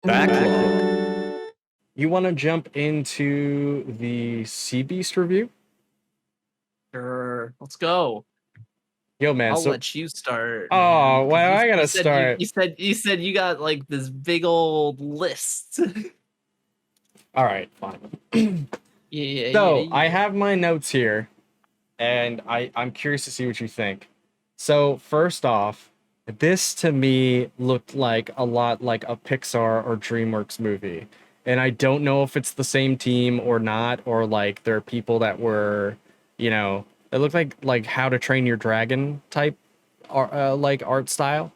Backlog. You want to jump into the Sea Beast review? Sure, let's go. Yo, man. I'll let you start. Oh, man, well, you, I gotta you said start. You said you got like this big old list. All right, fine. yeah. So I have my notes here, and I'm curious to see what you think. So first off, this to me looked like a lot like a Pixar or DreamWorks movie, and I don't know if it's the same team or not, or like there are people that were, it looked like How to Train Your Dragon type, like art style.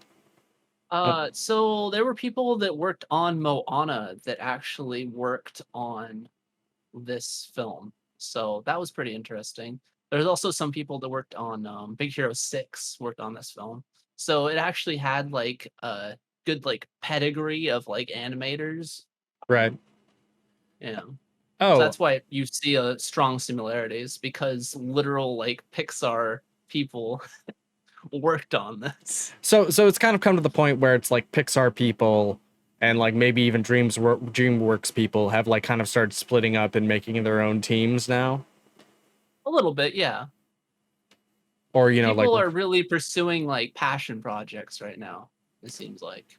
So there were people that worked on Moana that actually worked on this film. So that was pretty interesting. There's also some people that worked on Big Hero 6 worked on this film. So it actually had like a good like pedigree of like animators. Right. Yeah. Oh, So that's why you see a strong similarities because literal like Pixar people worked on this. so it's kind of come to the point where it's like Pixar people and like maybe even DreamWorks people have like kind of started splitting up and making their own teams now. A little bit, yeah. Or People are really pursuing like passion projects right now. It seems like.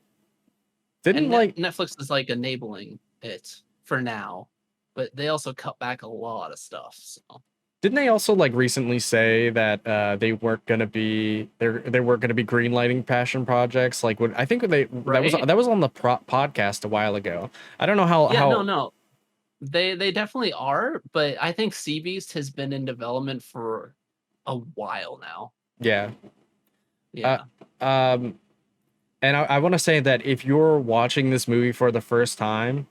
Didn't Netflix is like enabling it for now, but they also cut back a lot of stuff. So. Didn't they also like recently say that they weren't gonna be they weren't gonna be greenlighting passion projects? Like what I think that was on the podcast a while ago. I don't know how. No. They definitely are, but I think Sea Beast has been in development for a while now. Yeah. Yeah. And I want to say that if you're watching this movie for the first time,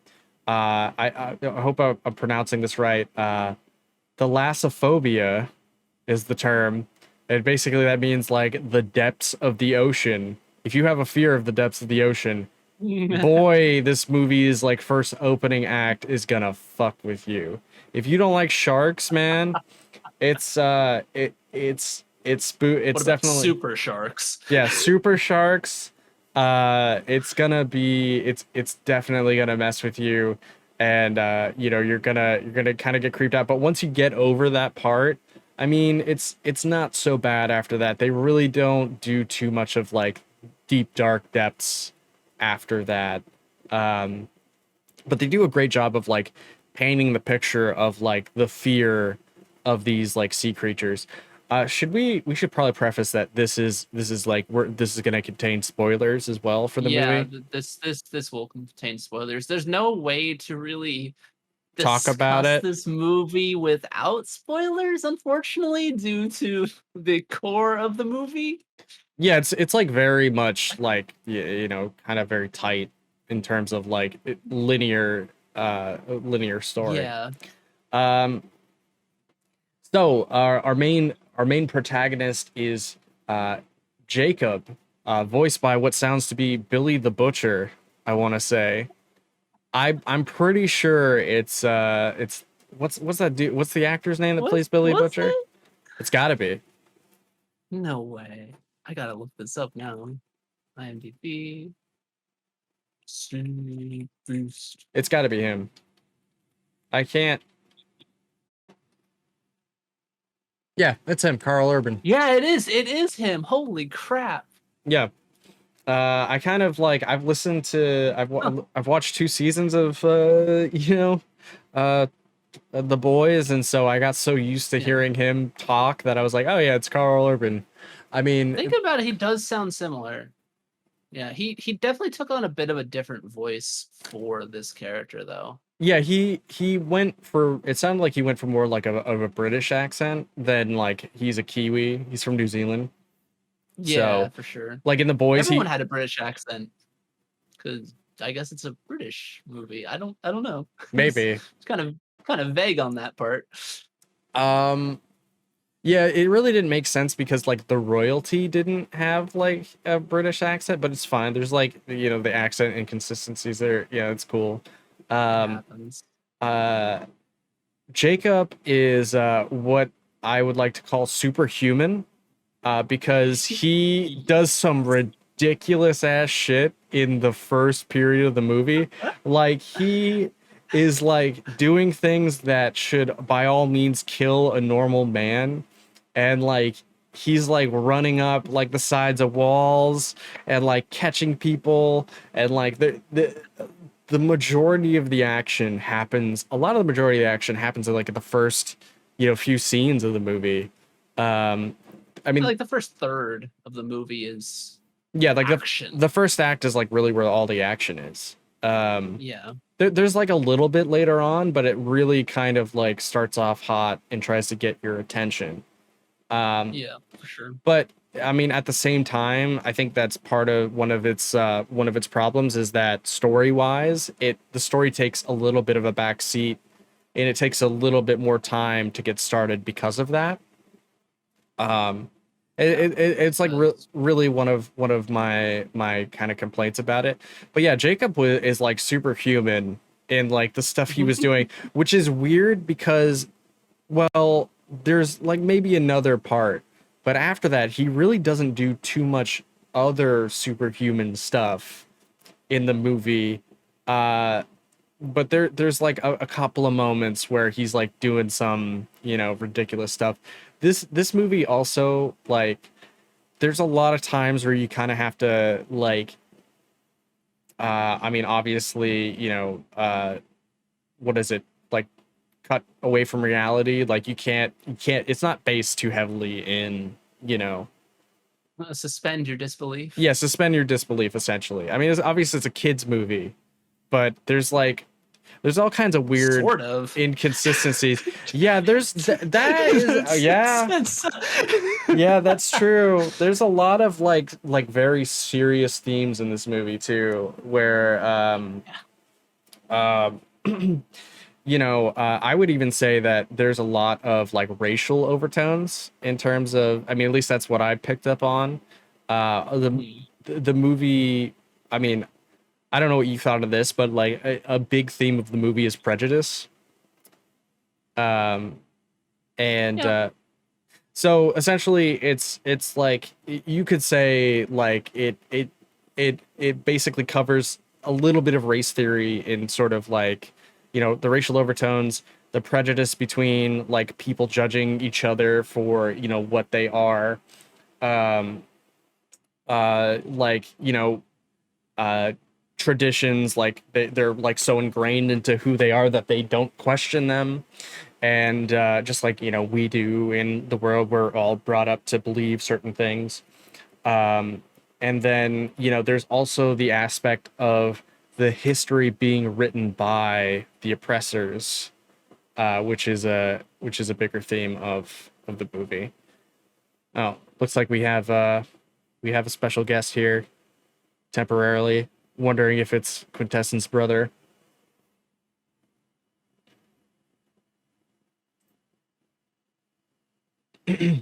I hope I'm pronouncing this right. Thalassophobia is the term, and basically that means like the depths of the ocean. If you have a fear of the depths of the ocean, boy, this movie's like first opening act is gonna fuck with you. If you don't like sharks, man, it's definitely super sharks. Yeah, super sharks. It's definitely gonna mess with you, and you're gonna kind of get creeped out. But once you get over that part, I mean, it's not so bad after that. They really don't do too much of like deep dark depths after that. But they do a great job of like painting the picture of like the fear of these like sea creatures. We should probably preface that this is going to contain spoilers as well for the movie. This will contain spoilers. There's no way to really talk about it this movie without spoilers, unfortunately, due to the core of the movie. Yeah, it's like very much like kind of very tight in terms of like linear story. Yeah. So our main protagonist is Jacob, voiced by what sounds to be Billy the Butcher. I want to say, I'm pretty sure it's what's that dude? What's the actor's name that plays Billy Butcher? It's got to be. No way! I gotta look this up now. IMDb. Boost. It's got to be him. I can't. Yeah, it's him, Carl Urban. Yeah, it is. It is him. Holy crap. Yeah. I kind of like I've watched 2 seasons of The Boys, and so I got so used to hearing him talk that I was like, oh yeah, it's Carl Urban. I mean, think about it, he does sound similar. Yeah, he definitely took on a bit of a different voice for this character though. Yeah, he went for, it sounded like he went for more like of a British accent than like he's a Kiwi. He's from New Zealand. Yeah, so, for sure. Like in The Boys, everyone had a British accent because I guess it's a British movie. I don't know. Maybe it's kind of vague on that part. Yeah, it really didn't make sense because like the royalty didn't have like a British accent, but it's fine. There's like the accent inconsistencies there. Yeah, it's cool. Jacob is what I would like to call superhuman, because he does some ridiculous ridiculous ass shit in the first period of the movie. Like he is like doing things that should by all means kill a normal man, and like he's like running up like the sides of walls and like catching people, and like the majority of the action happens, a lot of the majority of the action happens in like the first, few scenes of the movie. I mean, like the first third of the movie is yeah, like action. the first act is like really where all the action is. Yeah. There's like a little bit later on, but it really kind of like starts off hot and tries to get your attention. Yeah, for sure. But I mean, at the same time, I think that's part of one of its problems is that story wise, the story takes a little bit of a back seat, and it takes a little bit more time to get started because of that. It's like really one of my kind of complaints about it. But yeah, Jacob is like superhuman in like the stuff he was doing, which is weird because, well, there's like maybe another part, but after that, he really doesn't do too much other superhuman stuff in the movie. But there's like a couple of moments where he's like doing some, ridiculous stuff. This movie also, like, there's a lot of times where you kind of have to like, I mean, obviously, what is it, like, cut away from reality? Like you can't, it's not based too heavily in, Suspend your disbelief. yeah, suspend your disbelief, essentially. I mean, obviously it's a kid's movie, but there's all kinds of weird sort of inconsistencies. Yeah, there's that is yeah. Yeah, that's true. There's a lot of like very serious themes in this movie too, where I would even say that there's a lot of like racial overtones in terms of, I mean, at least that's what I picked up on. The movie, I mean, I don't know what you thought of this, but like a big theme of the movie is prejudice. And Yeah. So essentially it's like you could say like it basically covers a little bit of race theory in sort of like, the racial overtones, the prejudice between like people judging each other for, what they are. Like, traditions, like they're like so ingrained into who they are that they don't question them, and just like we do in the world, we're all brought up to believe certain things. And then there's also the aspect of the history being written by the oppressors, which is a bigger theme of the movie. Oh, looks like we have a special guest here temporarily. Wondering if it's Quintessence brother. do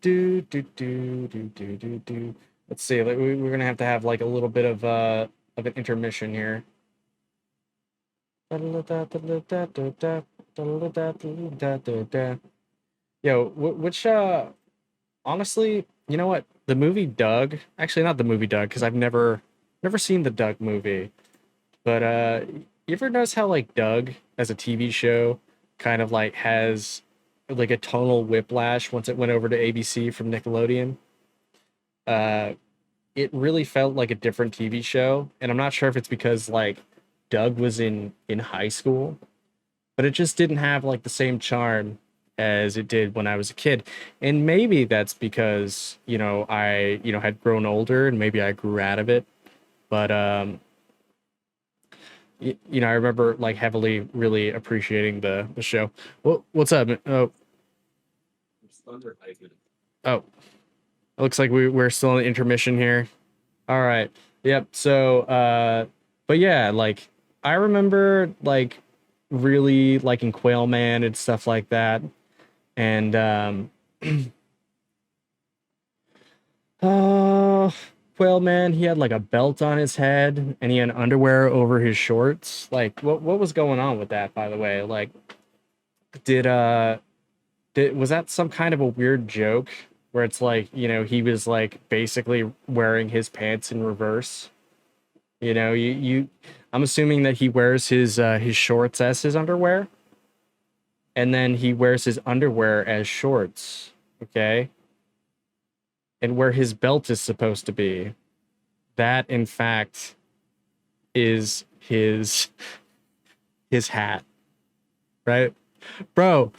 do do do do do do. Let's see. We're gonna have to have like a little bit of an intermission here. Yo, which honestly, you know what? The movie Doug, actually not the movie Doug, because I've never seen the Doug movie. But you ever notice how like Doug as a TV show kind of like has like a tonal whiplash once it went over to ABC from Nickelodeon? It really felt like a different TV show, and I'm not sure if it's because like Doug was in high school, but it just didn't have like the same charm as it did when I was a kid. And maybe that's because, I, had grown older and maybe I grew out of it. But, I remember like heavily really appreciating the show. What's up? Oh, it looks like we're still in intermission here. All right. Yep. So, but yeah, like I remember like really liking Quail Man and stuff like that. And oh, Quail Man, he had like a belt on his head and he had underwear over his shorts. Like what was going on with that, by the way? Like did was that some kind of a weird joke where it's like, he was like basically wearing his pants in reverse. I'm assuming that he wears his shorts as his underwear, and then he wears his underwear as shorts, okay? And where his belt is supposed to be, that in fact is his hat, right? Bro,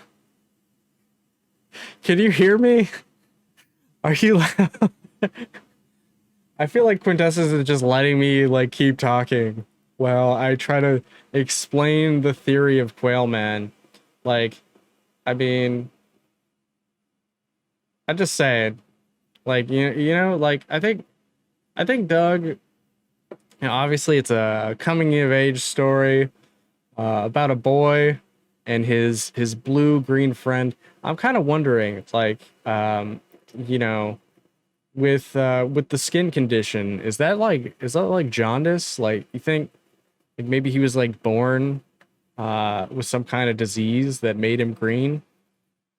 can you hear me? Are you loud? I feel like Quintessence is just letting me like keep talking while I try to explain the theory of Quail Man. Like, I mean, I'm just saying, like, like I think Doug, obviously it's a coming of age story about a boy and his blue green friend. I'm kind of wondering, like, you know, with the skin condition, is that like jaundice? Like, you think like maybe he was like born with some kind of disease that made him green?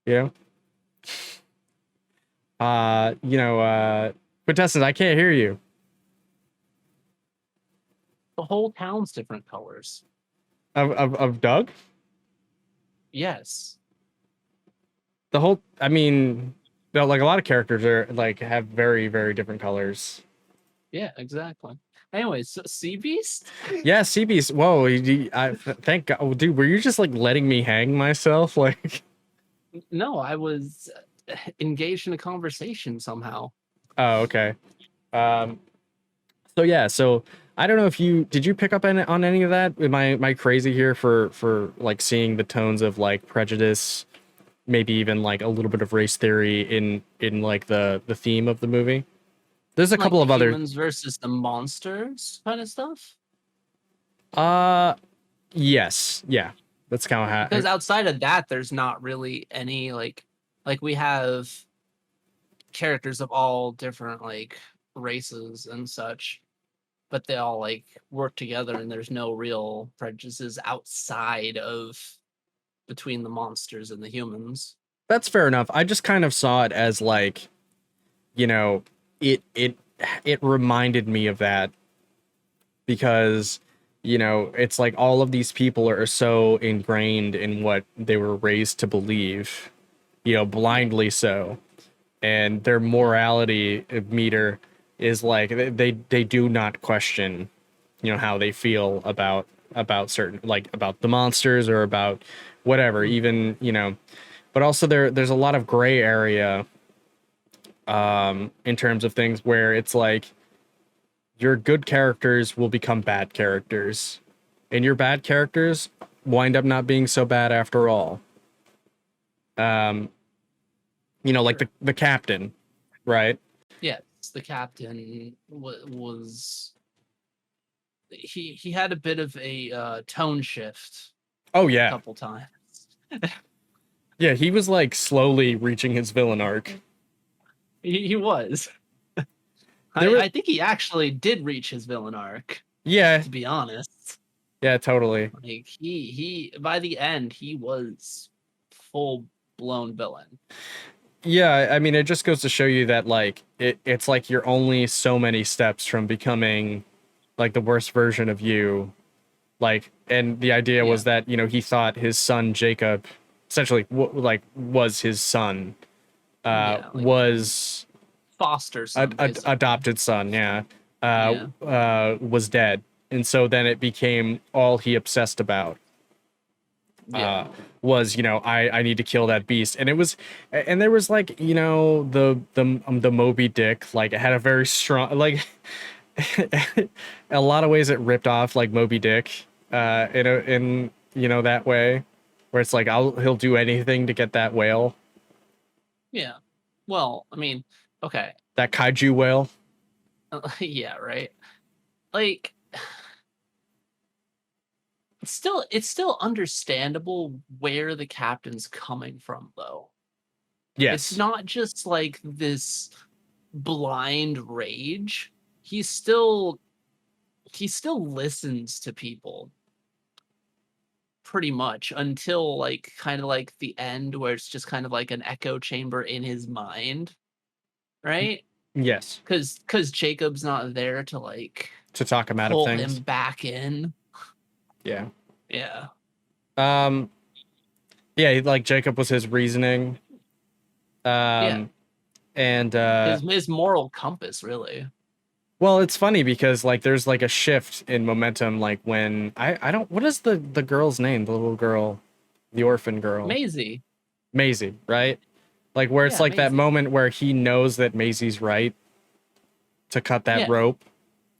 You know? Quintessence, I can't hear you. The whole town's different colors. Of Doug? Yes. I mean, like a lot of characters are like have very, very different colors. Yeah, exactly. Anyways, so Sea Beast? Yeah, CB's. Whoa, thank God. Oh, dude, were you just like letting me hang myself? Like, No, I was engaged in a conversation somehow. oh, okay. Um, so yeah, so I don't know if did you pick up on any of that? Am I crazy here for like seeing the tones of like prejudice, maybe even like a little bit of race theory in like the theme of the movie? There's a Like couple the of other. humans versus the monsters kind of stuff. Uh, yes, yeah, that's kind of Because how. outside of that, there's not really any like we have characters of all different like races and such, but they all like work together and there's no real prejudices outside of between the monsters and the humans. That's fair enough. I just kind of saw it as like, you know, it reminded me of that because, it's like all of these people are so ingrained in what they were raised to believe, blindly so. And their morality meter is like they do not question, how they feel about certain, like about the monsters or about whatever, even, but also there's a lot of gray area in terms of things where it's like your good characters will become bad characters and your bad characters wind up not being so bad after all. um like Sure. the captain, right? Yes, the captain was he had a bit of a tone shift Oh a yeah, couple times. yeah, he was like slowly reaching his villain arc. He was. There were I think he actually did reach his villain arc, Yeah, to be honest. yeah, totally. Like he by the end he was full blown villain. Yeah, I mean, it just goes to show you that like it's like you're only so many steps from becoming like the worst version of you. Like, and the idea Yeah. was that he thought his son Jacob, essentially, like was his son, Yeah, like was foster son basically. adopted son, yeah, Yeah. was dead, and so then it became all he obsessed about Yeah. was, I need to kill that beast. And it was, and there was like, the Moby Dick, like it had a very strong, like a lot of ways it ripped off like Moby Dick in that way, where it's like he'll do anything to get that whale, Yeah. Well, I mean, okay. that kaiju whale. Yeah, right. Like it's still understandable where the captain's coming from though. It's Yes. not just like this blind rage. He still listens to people pretty much until like kind of like the end where it's just kind of like an echo chamber in his mind. right? Yes. Because Jacob's not there to like To talk him out of pull things. him back in. Yeah. Yeah. Yeah, like Jacob was his reasoning. Yeah. And His moral compass, really. well, it's funny because like there's like a shift in momentum, like when I don't, what is the girl's name, the little girl, the orphan girl? Maisie. Maisie, right? Like where it's Yeah, like that Maisie. moment where he knows that Maisie's right to cut that Yeah. rope.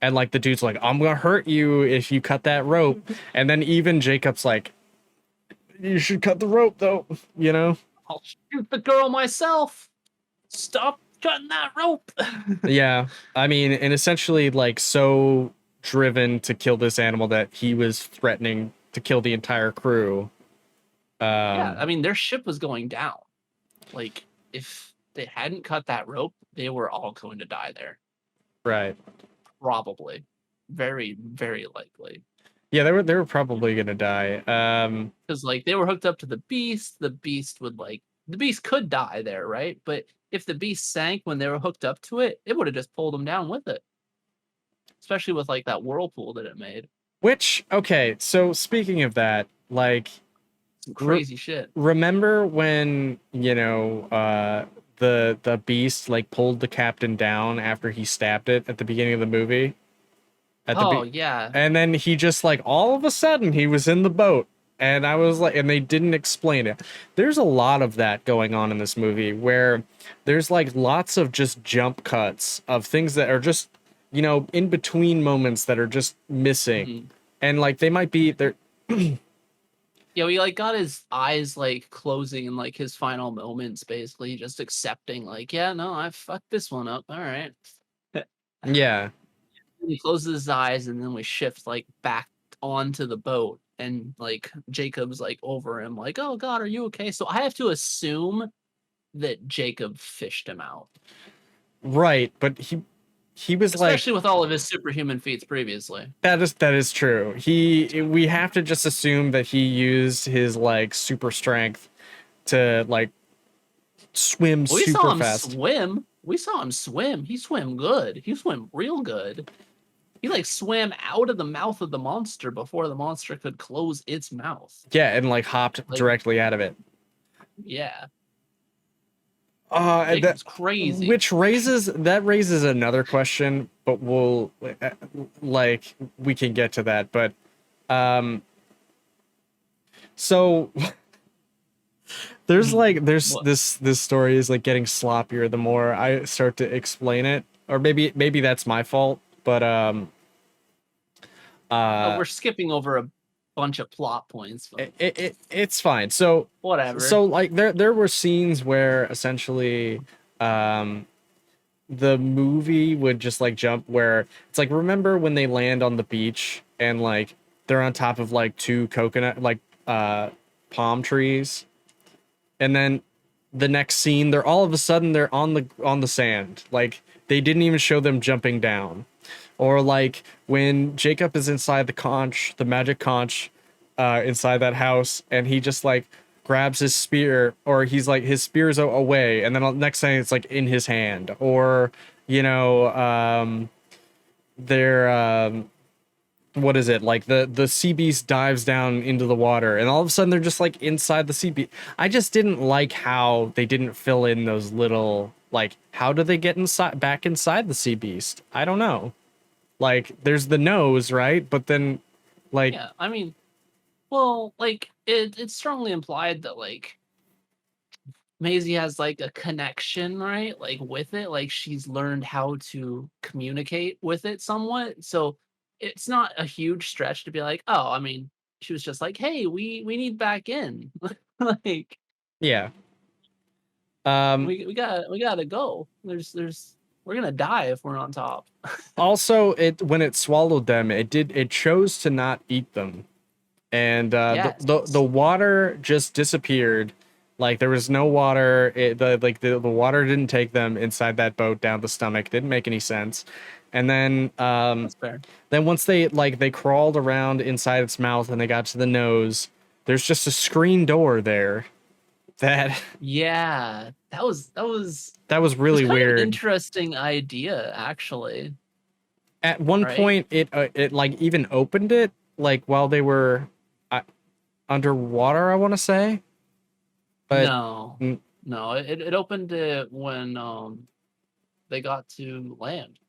And like the dude's like, I'm gonna hurt you if you cut that rope. And then even Jacob's like, you should cut the rope though, you know? I'll shoot the girl myself. Stop cutting that rope. Yeah. I mean, and essentially like so driven to kill this animal that he was threatening to kill the entire crew. Yeah, I mean, their ship was going down. Like, if they hadn't cut that rope, they were all going to die there. Right. Probably. Very, very likely. Yeah, they were probably gonna die. Because like they were hooked up to the beast would like the beast could die there, right? But if the beast sank when they were hooked up to it, it would have just pulled them down with it. Especially with like that whirlpool that it made. which okay, so speaking of that, like Some crazy shit. remember when, you know, the beast like pulled the captain down after he stabbed it at the beginning of the movie? Yeah. And then he just like all of a sudden he was in the boat. And I was like, and they didn't explain it. There's a lot of that going on in this movie where there's like lots of just jump cuts of things that are just, you know, in between moments that are just missing. Mhm. And like they might be there. Yeah, we like got his eyes like closing in like his final moments, basically just accepting, like, yeah, no, I fucked this one up. All right. Yeah. He closes his eyes and then we shift like back onto the boat and like Jacob's like over him, like, oh God, are you okay? So I have to assume that Jacob fished him out. Right. But he was Especially like, with all of his superhuman feats previously. that is true. We have to just assume that he used his like super strength to like swim We super saw him fast. swim. We saw him swim. He swam good. He swam real good. He like swam out of the mouth of the monster before the monster could close its mouth. Yeah, and like hopped Like, directly out of it. yeah. And Jacob's crazy. which raises another question, but we'll like we can get to that. But so there's like What? this story is like getting sloppier the more I start to explain it, or maybe that's my fault. But We're skipping over a bunch of plot points. But it's fine. So whatever. So like there were scenes where essentially the movie would just like jump where it's like, remember when they land on the beach and like they're on top of like two coconut like palm trees, and then the next scene they're all of a sudden they're on the sand, like they didn't even show them jumping down. Or like when Jacob is inside the magic conch inside that house, and he just like grabs his spear, or he's like his spear's away, and then next thing it's like in his hand. Or you know, they're what is it, like the sea beast dives down into the water, and all of a sudden they're just like inside the sea beast. I just didn't like how they didn't fill in those little, like, how do they get back inside the sea beast? I don't know. Like there's the nose, right? But then like, yeah, I mean, well, like it's strongly implied that like Maisie has like a connection, right? Like with it, like she's learned how to communicate with it somewhat. So it's not a huge stretch to be like, oh, I mean, she was just like, hey, we need back in. Like, yeah. we gotta go. We're gonna die if we're on top. Also, when it swallowed them, it chose to not eat them, and Yes. the water just disappeared. Like there was no water. The water didn't take them inside that boat down the stomach. Didn't make any sense. And then That's fair. then once they crawled around inside its mouth and they got to the nose, there's just a screen door there that Yeah, That was it was really kind of an weird. interesting idea, actually. At one Right? point, it like even opened it like while they were underwater, I want to say, but No, mm, no, it opened it when they got to land.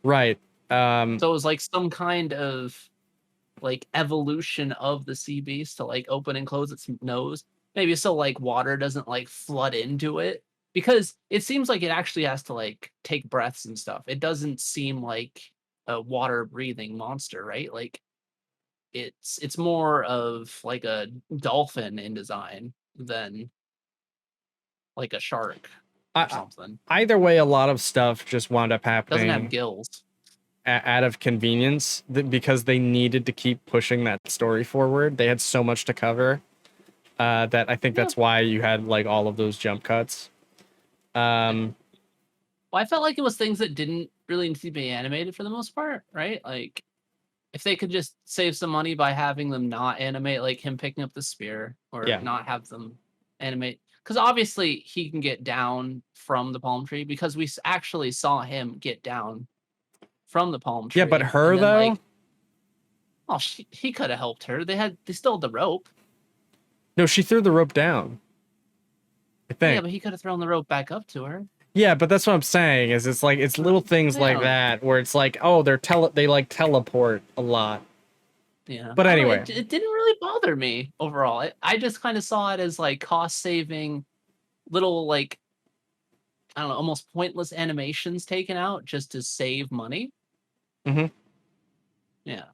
right. So it was like some kind of like evolution of the sea beast to like open and close its nose. Maybe so like water doesn't like flood into it, because it seems like it actually has to like take breaths and stuff. It doesn't seem like a water breathing monster, right? Like it's more of like a dolphin in design than like a shark or I, something. either way, a lot of stuff just wound up Doesn't have happening gills. out of convenience because they needed to keep pushing that story forward. They had so much to cover that I think Yeah. that's why you had like all of those jump cuts. Well, I felt like it was things that didn't really need to be animated for the most part, right? Like if they could just save some money by having them not animate like him picking up the spear, or Yeah. not have them animate, because obviously he can get down from the palm tree, because we actually saw him get down from the palm Yeah, but tree, and her then though? like, oh, he could have helped her. They still had the rope. No, she threw the rope down. I Yeah, think. but he could have thrown the rope back up to her. Yeah, but that's what I'm saying is it's like it's little things like Yeah, that where it's like, oh, they like teleport a lot. yeah. But I don't know, anyway, it didn't really bother me overall. I just kind of saw it as like cost saving little like, I don't know, almost pointless animations taken out just to save money. mhm. Yeah.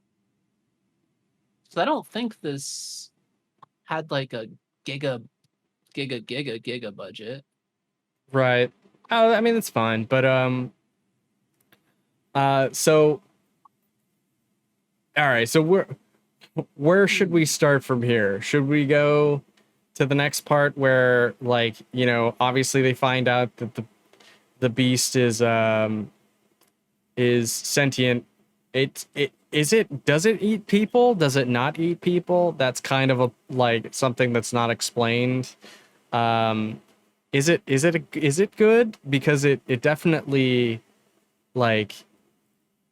So I don't think this had like a giga budget. Right. Oh, I mean it's fine, but so all right, so where should we start from here? Should we go to the next part where like, you know, obviously they find out that the beast is sentient. Does it eat people? Does it not eat people? That's kind of a like something that's not explained. Um is it good? Because it definitely like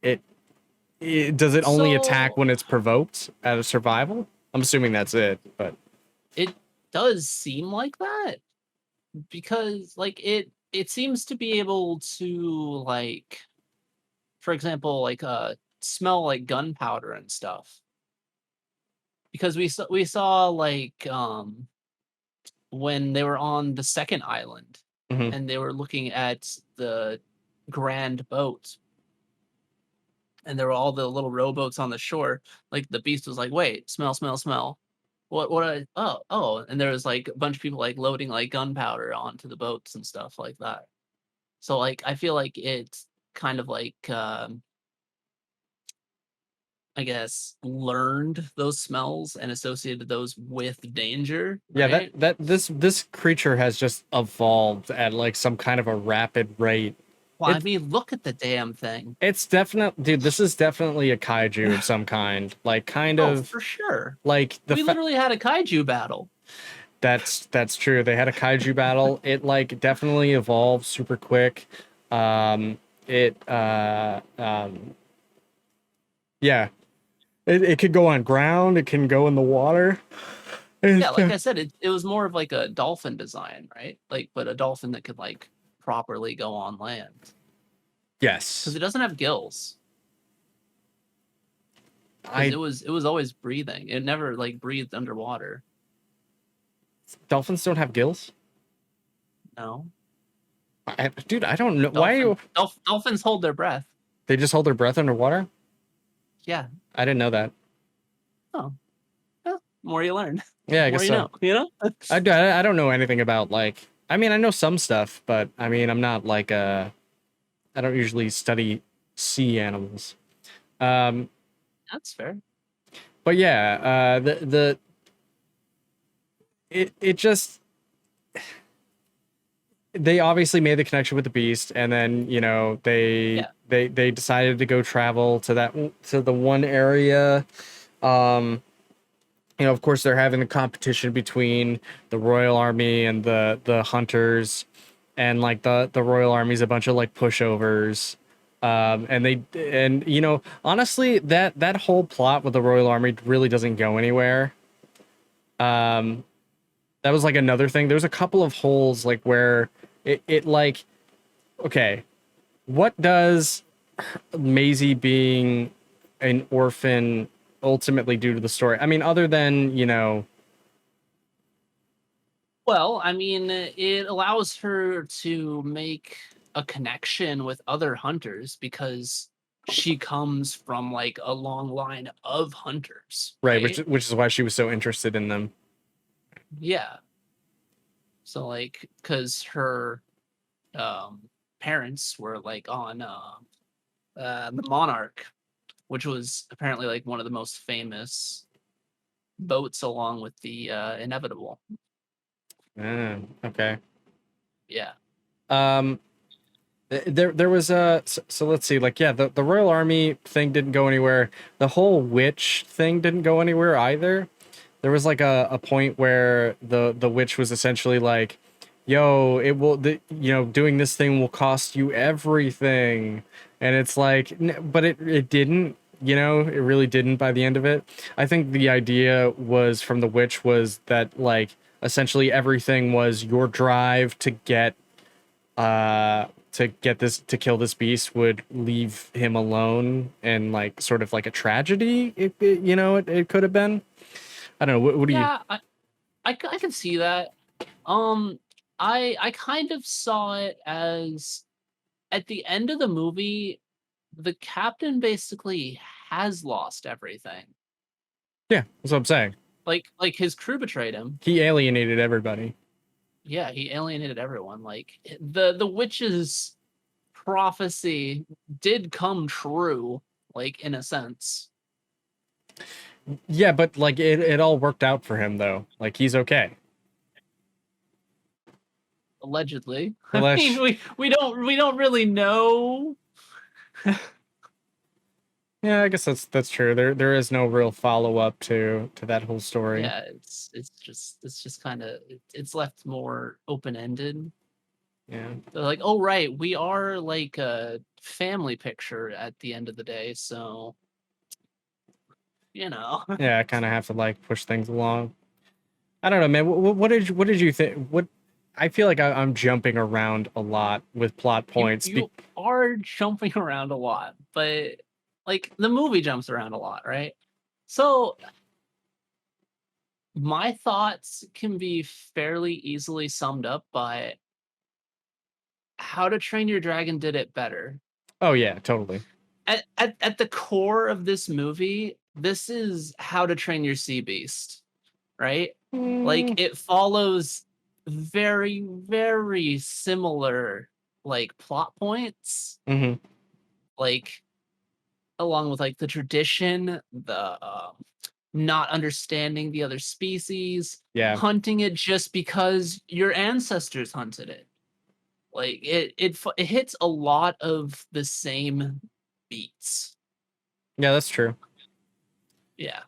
it, does it only attack So when it's provoked out of survival? I'm assuming that's it, but it does seem like that, because like it seems to be able to like, for example, like smell like gunpowder and stuff. Because we saw like when they were on the second island mhm. and they were looking at the grand boat, and there were all the little rowboats on the shore, like the beast was like, wait, smell. Oh, and there was like a bunch of people like loading like gunpowder onto the boats and stuff like that. So like I feel like it's kind of like I guess learned those smells and associated those with danger, Yeah, right? this creature has just evolved at like some kind of a rapid rate. Well, I It mean, look at the damn thing. it's definite, dude. This is definitely a kaiju of some kind. Like kind Oh, of for sure. like We literally had a kaiju battle. that's true. They had a kaiju battle. It like definitely evolved super quick. It yeah. It could go on ground. It can go in the water. Yeah, like I said, it was more of like a dolphin design, right? Like, but a dolphin that could like properly go on land, Yes. because it doesn't have gills. Because I it was always breathing. It never like breathed underwater. Dolphins don't have gills. No, Dude, I don't know why dolphins hold their breath. they just hold their breath underwater. Yeah. I didn't know that. Oh, well, more you learn. Yeah, I More guess you so. know. You know. I don't know anything about like. I mean, I know some stuff, but I mean, I'm not like I don't usually study sea animals. Um, That's fair. but yeah, it just they obviously made the connection with the beast, and then you know Yeah. they decided to go travel to the one area. Um, of course, they're having the competition between the Royal Army and the hunters, and like the Royal Army's a bunch of like pushovers. And honestly, that whole plot with the Royal Army really doesn't go anywhere. Um, that was like another thing. There's a couple of holes like where it like, okay, what does Maisie being an orphan ultimately do to the story? I mean, other than, Well, I mean, it allows her to make a connection with other hunters because she comes from like a long line of hunters, right, which right? which is why she was so interested in them. Yeah. So like, because her parents were like on the Monarch, which was apparently like one of the most famous boats, along with the Inevitable. Okay. Yeah. Um, there was a so let's see, like, yeah, the Royal Army thing didn't go anywhere. The whole witch thing didn't go anywhere either. There was like a point where the witch was essentially like, yo, it will doing this thing will cost you everything. And it's like, but it didn't, it really didn't by the end of it. I think the idea was from the witch was that like essentially everything was your drive to kill this beast would leave him alone, and like sort of like a tragedy it could have been. I don't know. What do you? Yeah, I can see that. Um, I kind of saw it as at the end of the movie, the captain basically has lost everything. Yeah, that's what I'm saying. Like his crew betrayed him. He alienated everybody. Yeah, he alienated everyone. Like the witch's prophecy did come true, like in a sense. Yeah, but like it all worked out for him though. Like he's okay. Allegedly. I mean, Unless, we don't really know. yeah, I guess that's true. There is no real follow up to that whole story. Yeah, it's just kind of it's left more open ended. Yeah. They're like, oh right, we are like a family picture at the end of the day, so you know. Yeah, I kind of have to like push things along. I don't know, man. What did you think? What I feel like I'm jumping around a lot with plot you points. you are jumping around a lot, but like the movie jumps around a lot, right? So my thoughts can be fairly easily summed up by How to Train Your Dragon did it better. Oh yeah, totally. At the core of this movie, this is How to Train Your Sea Beast, right? Like Mm, it follows very, very similar like plot points, hmm. like along with like the tradition, the not understanding the other species, Yeah. hunting it just because your ancestors hunted it. Like it hits a lot of the same beats. Yeah, that's true. Yeah.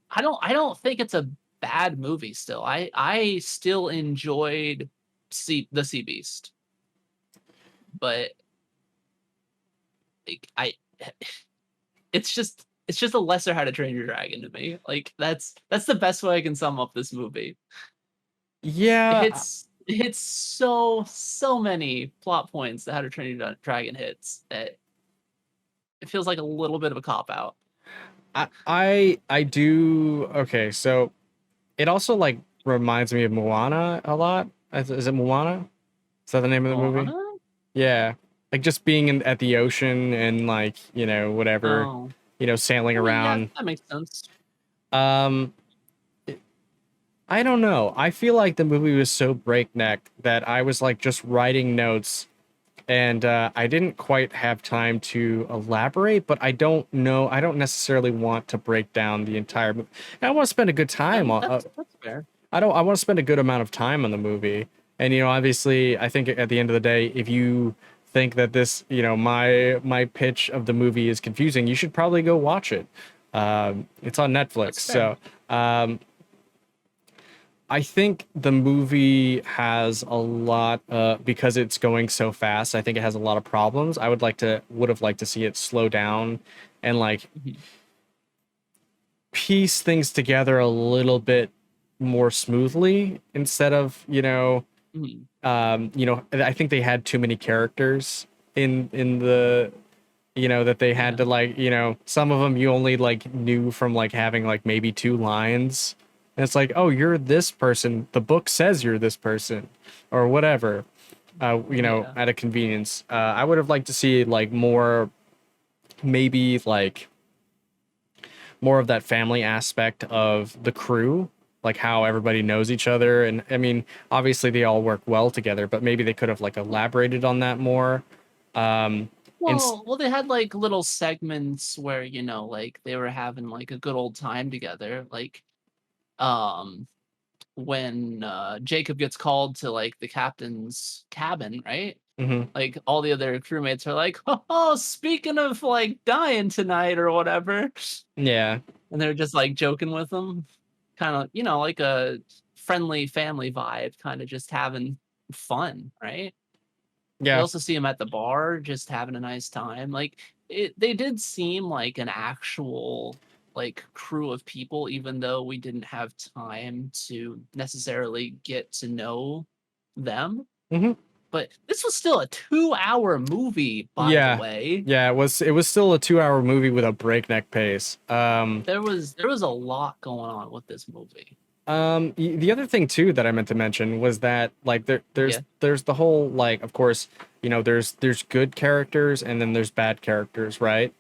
I don't think it's a bad movie still. I still enjoyed the Sea Beast. But like, it's just a lesser How to Train Your Dragon to me. Like that's the best way I can sum up this movie. Yeah, It hits so many plot points that How to Train Your Dragon hits that it feels like a little bit of a cop out. I do. Okay, so it also like reminds me of Moana a lot. Is it Moana? Is that the name of the movie? Moana? Yeah, like just being at the ocean and like whatever, Oh, sailing I mean, yeah, around. that makes sense. Um, I don't know. I feel like the movie was so breakneck that I was like just writing notes, and I didn't quite have time to elaborate. But I don't know. I don't necessarily want to break down the entire movie. I want to spend a good time on. That's fair. I want to spend a good amount of time on the movie. And obviously, I think at the end of the day, if you think that this, my pitch of the movie is confusing, you should probably go watch it. It's on Netflix. That's fair. So I think the movie has a lot because it's going so fast. I think it has a lot of problems. I would have liked to see it slow down and like Mhm. piece things together a little bit more smoothly instead of Mhm. I think they had too many characters in the that they had Yeah. to like some of them you only like knew from like having like maybe two lines, and it's like, oh, you're this person, the book says you're this person or whatever, Yeah. at a convenience. I would have liked to see like more, maybe like more of that family aspect of the crew, like how everybody knows each other. And I mean, obviously they all work well together, but maybe they could have like elaborated on that more. Um, and Well, they had like little segments where, like they were having like a good old time together. Like, um, when Jacob gets called to like the captain's cabin, right? mhm, Like all the other crewmates are like, "Oh, speaking of like dying tonight or whatever," yeah, and they're just like joking with them, kind of, like a friendly family vibe, kind of just having fun, right? We yeah, also see him at the bar just having a nice time. Like they did seem like an actual like crew of people, even though we didn't have time to necessarily get to know them. mhm. But this was still a 2-hour movie, by the Yeah. way. Yeah, it was still a 2-hour movie with a breakneck pace. There was a lot going on with this movie. The other thing too that I meant to mention was that like Yeah, there's the whole, like, of course, there's good characters and then there's bad characters, right?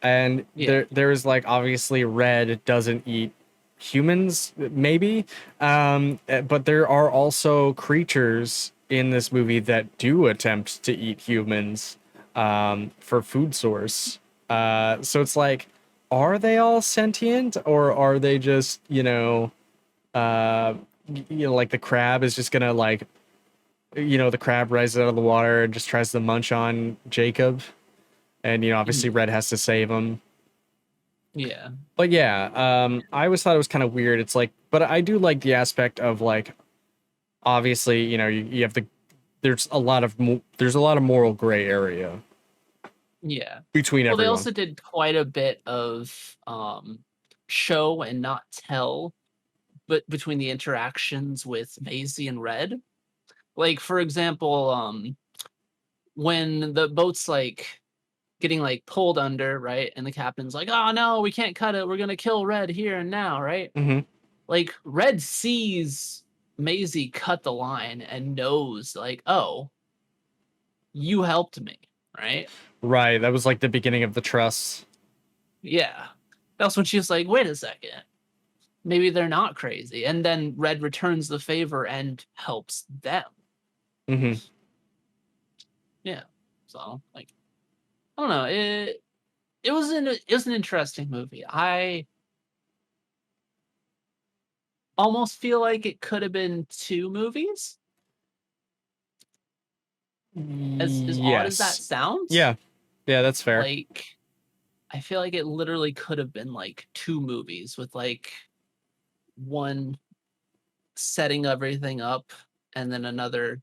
And yeah. there's like, obviously Red doesn't eat humans, maybe. But there are also creatures in this movie that do attempt to eat humans for food source. So it's like, are they all sentient, or are they just, uh like the crab is just gonna like, the crab rises out of the water and just tries to munch on Jacob, and obviously Mhm. Red has to save him. Yeah. But yeah, I always thought it was kind of weird. It's like, but I do like the aspect of like, obviously, you have the there's a lot of moral gray area Yeah. between Well, they everyone. also did quite a bit of show and not tell, but between the interactions with Maisie and Red. Like, for example, when the boat's like getting like pulled under, right? And the captain's like, "Oh no, we can't cut it. We're gonna kill Red here and now," right? Hmm. Like Red sees Maisie cut the line and knows, like, "Oh, you helped me," right? Right, that was like the beginning of the trust. Yeah. That's when she's like, "Wait a second. Maybe they're not crazy." And then Red returns the favor and helps them. Hmm. Yeah. So, like, I don't know. It was an interesting movie. I almost feel like it could have been 2 movies. As odd as that Yes. sounds, Yeah. Yeah, that's fair. like, I feel like it literally could have been, like, 2 movies with, like, one setting everything up and then another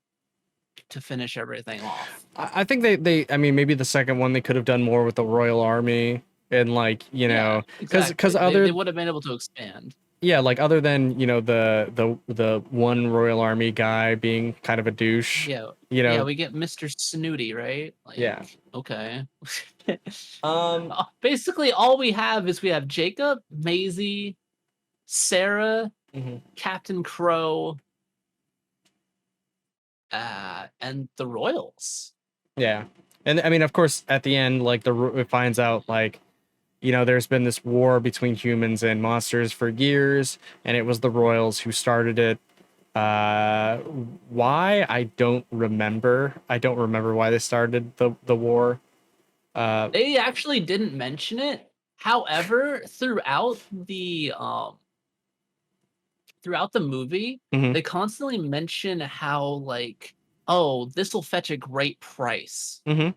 to finish everything off. I think I mean, maybe the second one they could have done more with the Royal Army, and like, Yeah, because exactly. They other, would have been able to expand. yeah, like other than the one Royal Army guy being kind of a douche, Yeah. you Yeah, know, we get Mr. Snooty, right? yeah. Like, okay. Um. Basically, all we have is we have Jacob, Maisie, Sarah, Mhm. Captain Crow, and the Royals. Yeah, and I mean, of course, at the end, like it finds out like, there's been this war between humans and monsters for years, and it was the Royals who started it. Uh, why? I don't remember why they started the war. Uh, They actually didn't mention it. However, throughout the movie, mhm. they constantly mention how like, oh, this will fetch a great price. Mhm.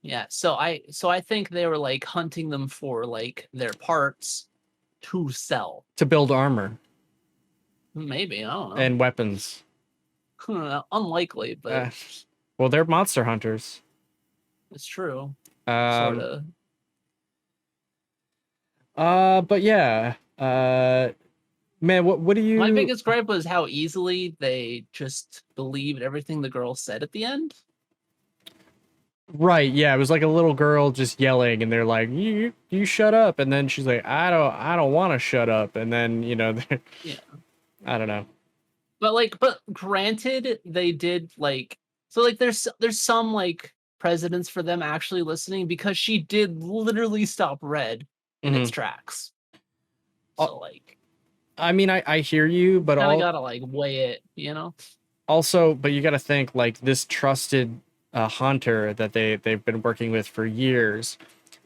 Yeah. So I think they were like hunting them for like their parts to sell. To build armor Maybe, I don't know. and weapons. Unlikely, but Well, they're monster hunters. it's true. Sort Um, of. but yeah. Man, what do My you? biggest gripe was how easily they just believed everything the girl said at the end. Right, yeah, it was like a little girl just yelling, and they're like, "You shut up," and then she's like, I don't want to shut up," and then Yeah. I don't know. But granted, they did like so like there's some like precedence for them actually listening because she did literally stop Red in its Hmm. tracks. Uh, So like I mean, I hear you, but kind of gotta like weigh it, also, but you got to think like this trusted hunter that they've been working with for years.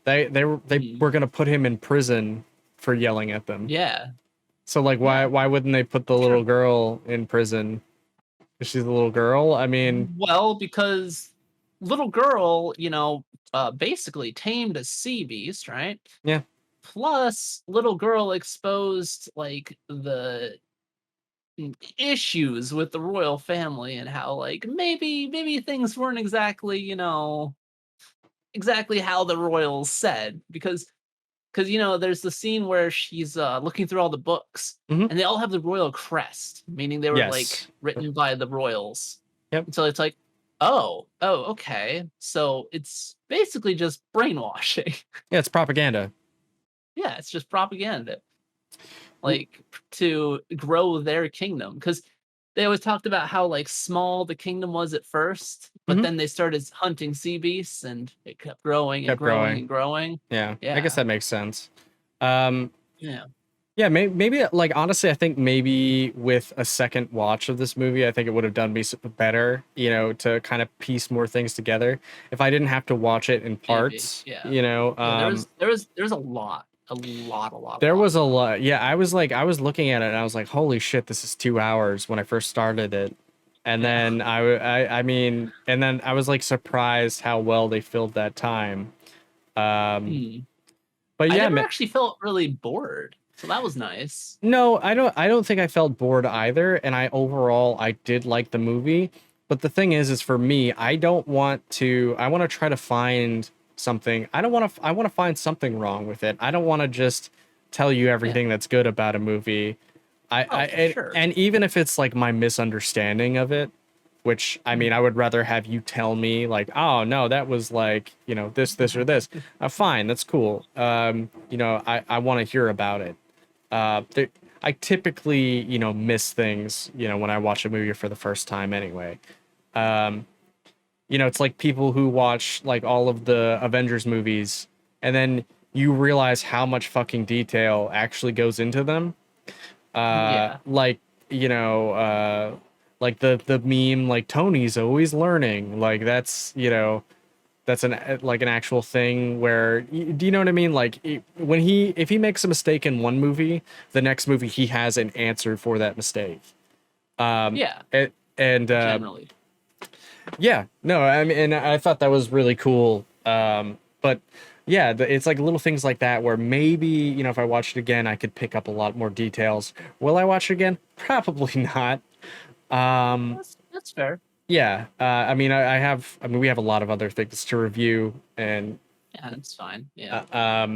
They were gonna put him in prison for yelling at them. Yeah. So like, Yeah. why wouldn't they put the little girl in prison? Is she the little girl? I mean, Well, because little girl, basically tamed a sea beast, right? yeah, Plus, little girl exposed like the issues with the royal family and how like maybe things weren't exactly, exactly how the royals said because there's the scene where she's looking through all the books hmm, and they all have the royal crest, meaning they were like yes, written by the royals. yep, And so it's like, oh, okay. So it's basically just brainwashing. yeah, it's propaganda. Yeah, it's just propaganda. Like to grow their kingdom. Because they always talked about how like small the kingdom was at first, but Hmm. then they started hunting sea beasts and it kept growing and Kept growing growing. and growing. Yeah, I guess Yeah. that makes sense. Um, Yeah. yeah, maybe like honestly, I think maybe with a second watch of this movie, I think it would have done me better, to kind of piece more things together if I didn't have to watch it in Maybe. parts. Yeah. Yeah, there's a lot. A There lot was a lot. Yeah, I was looking at it and I was like, holy shit, this is 2 hours when I first started it. And Yeah. then I mean, and then I was like surprised how well they filled that time. Um, Hmm. but I yeah, never actually felt really bored. So that was nice. no, I don't think I felt bored either, and I did like the movie. But the thing is for me, I want to try to find something. I want to find something wrong with it. I don't want to just tell you Yeah. everything that's good about a movie. Oh, for sure. And even if it's like my misunderstanding of it, which I mean, I would rather have you tell me like, oh no, that was like, this or this. Fine, that's cool. I want to hear about it. I typically, miss things, when I watch a movie for the first time anyway. Um, it's like people who watch like all of the Avengers movies and then you realize how much fucking detail actually goes into them. Yeah. Like, you know, uh, like the meme like Tony's always learning. Like that's an actual thing where do you know what I mean? Like when if he makes a mistake in one movie, the next movie he has an answer for that mistake. Um, Yeah. and, and Generally. yeah, no, I mean, and I thought that was really cool. But yeah, it's like little things like that where maybe if I watched it again, I could pick up a lot more details. Will I watch it again? Probably not. Um, That's fair. yeah, I mean, we have a lot of other things to review, and Yeah, that's fine. Yeah. uh,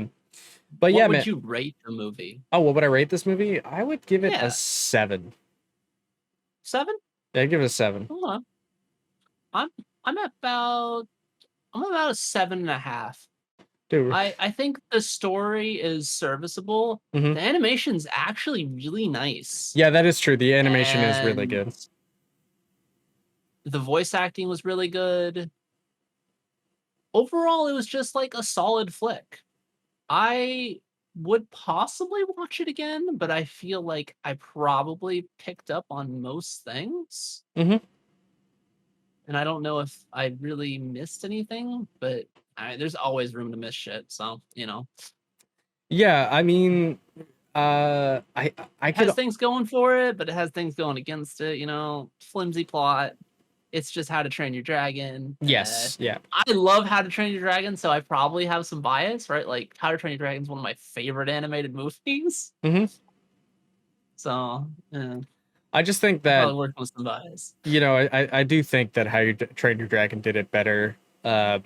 but What yeah, would man. you rate the movie? Oh, what would I rate this movie? I would give it a Yeah. 7. 7? Yeah, I'd give it a 7. Hold on. I'm I'm about I'm about a 7.5. Dude. I think the story is serviceable. Hmm. The animation's actually really nice. Yeah, that is true. The animation is really And good. the voice acting was really good. Overall, it was just like a solid flick. I would possibly watch it again, but I feel like I probably picked up on most things. Hmm. And I don't know if I really missed anything, but there's always room to miss shit. So, Yeah, I mean, I it could has things going for it, but it has things going against it, flimsy plot. it's just How to Train Your Dragon. Yes. Yeah. I love How to Train Your Dragon, so I probably have some bias, right? Like How to Train Your Dragon is one of my favorite animated movies. Mm-hmm. So yeah, I just think I that, probably worked with some bias. you know, I do think that How You Train Your Dragon did it better. Yeah.